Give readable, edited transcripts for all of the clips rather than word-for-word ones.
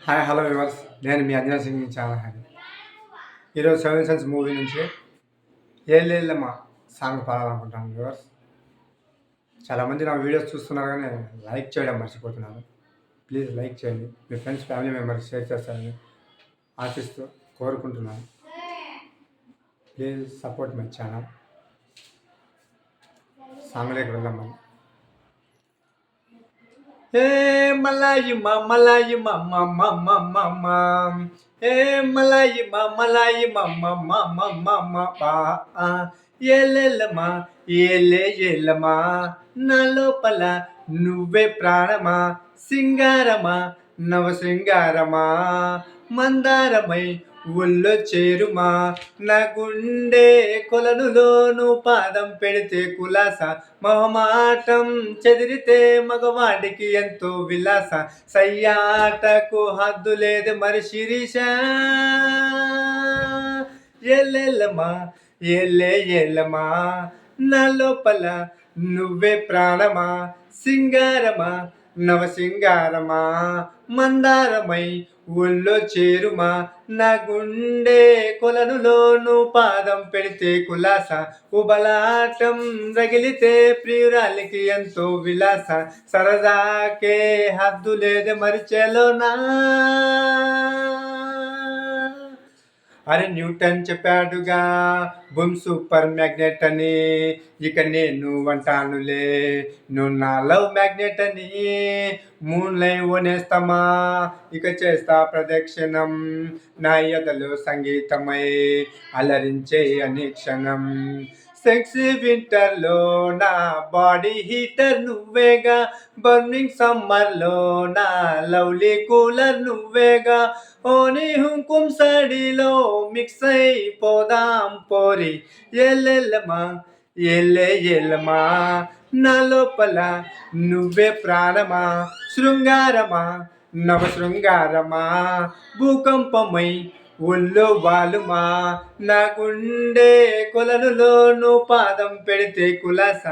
Hi hello viewers, నేను మీ అంజనా సింగ్ చాలా happy. ఈరోజు సెవెన్ సెన్స్ మూవీ నుంచి ఏళ్ళేళ్ళమ్మ సాంగ్ పాడాలనుకుంటాను వ్యూవర్స్. చాలామంది నా వీడియోస్ చూస్తున్నారు కానీ లైక్ చేయడం మర్చిపోతున్నారు. ప్లీజ్ లైక్ చేయండి, మీ ఫ్రెండ్స్ ఫ్యామిలీ మెంబర్స్ షేర్ చేస్తారని ఆశిస్తూ కోరుకుంటున్నాను. Please support my channel. సాంగ్లోకి వెళ్దాం మనం. ఏ మలాయి మా మలాయి మమ్మ మమ్మ మమ్మ ఏ మలాయి మా మలాయి మమ్మ మమ్మ మమ్మ పా ఏలెల్లమా ఏలే నా లోపల నువ్వే ప్రాణమా సింగారమా నవ సింగారమా మందారమై ఒళ్ళో చేరుమా నా గుండె కొలనులోను పాదం పెడితే కులాస మొహమాటం చెదిరితే మగవాడికి ఎంతో విలాస సయ్యాటకు హద్దు లేదు మరి శిరీష ఎల్లెల్లమా ఏళ్ళమా నా లోపల నువ్వే ప్రాణమా సింగారమా నవ సింగారమా మందారమై ఒళ్ళో చేరుమా నా గుండె కొలనులోను పాదం పెడితే కులాస ఉబలాటం రగిలితే ప్రియురాలికి ఎంతో విలాస సరదాకే హద్దు లేదు మరిచెలోనా. అరే న్యూటన్ చెప్పాడుగా బూమ్ సూపర్ మ్యాగ్నెట్ అని, ఇక నేను అంటానులే నువ్వు నా లవ్ మ్యాగ్నెట్ అని. మూన్లై ఓనేస్తామా ఇక చేస్తా ప్రదక్షిణం, నా ఎదలో సంగీతమై అలరించే అనిక్షణం. సెక్సీ వింటర్లో నా బాడీ హీటర్ నువ్వేగా, బర్నింగ్ సమ్మర్లో నా లవ్లీ కూలర్ నువ్వేగా. ఓని హుంకుం సడిలో మిక్స్ అయిపోదాం పోరి ఎల్లెల్లమా ఏళ్ళమా నా లోపల నువ్వే ప్రాణమా శృంగారమా నవ శృంగారమా భూకంపమై ఒళ్ళో వాలుమా నా గుండె కొలనులోను పాదం పెడితే కులాస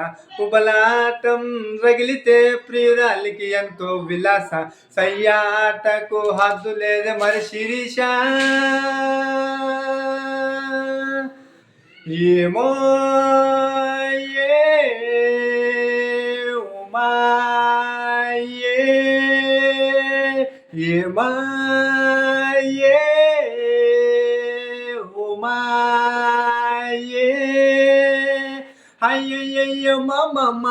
ఉబలాటం రగిలితే ప్రియురాలికి ఎంతో విలాస సయ్యాటకు హద్దు లేదు మరి శిరీష. ఏమో ఉమా ఏమా అయ్యయ్యో మామమ్మ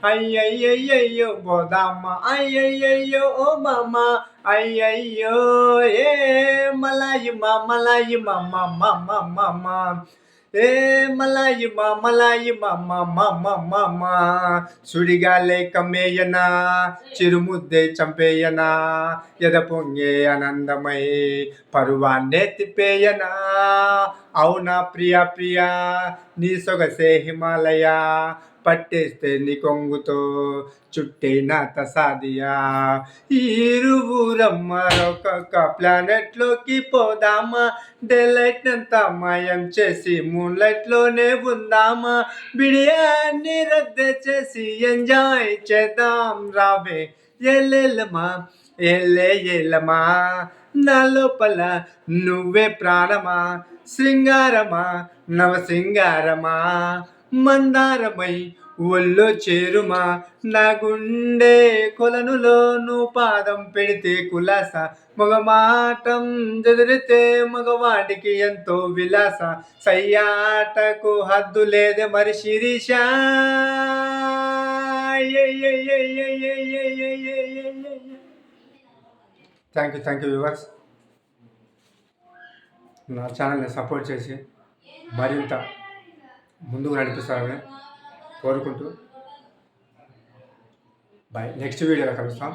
అయ్యయ్యో గోదామ్మ అయ్యయ్యో ఓ మామ అయ్యయ్యో ఏ మలాయి మమ్మ ఏ మలాయి మమ్మ సుడిగాలే కమ్మేయనా చిరుముద్దే చంపేయనా ఎద పొంగే ఆనందమై పరువాన్నే తిప్పేయనా. అవునా ప్రియా ప్రియా నీ సొగసే హిమాలయ, పట్టేస్తే నీ కొంగుతో చుట్టేనా తసాదియా. మరొక ప్లానెట్లోకి పోదామా, డేలైట్ అంతా మాయం చేసి మూన్ లైట్లోనే ఉందామా. బిడియాన్ని రద్దు చేసి ఎంజాయ్ చేద్దాం రావే ఎల్లెల్లమా ఏళ్ళమా నా లోపల నువ్వే ప్రాణమా శృంగారమా నవ సింగారమా మందారమై ఒళ్ళో చేరుమా నా గుండె కొలనులోను పాదం పెడితే కులాస మగమాటం జదిరితే మగవాడికి ఎంతో విలాస సయ్యాటకు హద్దు లేదే మరి శిరీష. Thank you viewers. నా ఛానల్ని సపోర్ట్ చేసి మరింత ముందుకు నడిపిస్తారని కోరుకుంటూ బాయ్. నెక్స్ట్ వీడియోలో కలుస్తాం.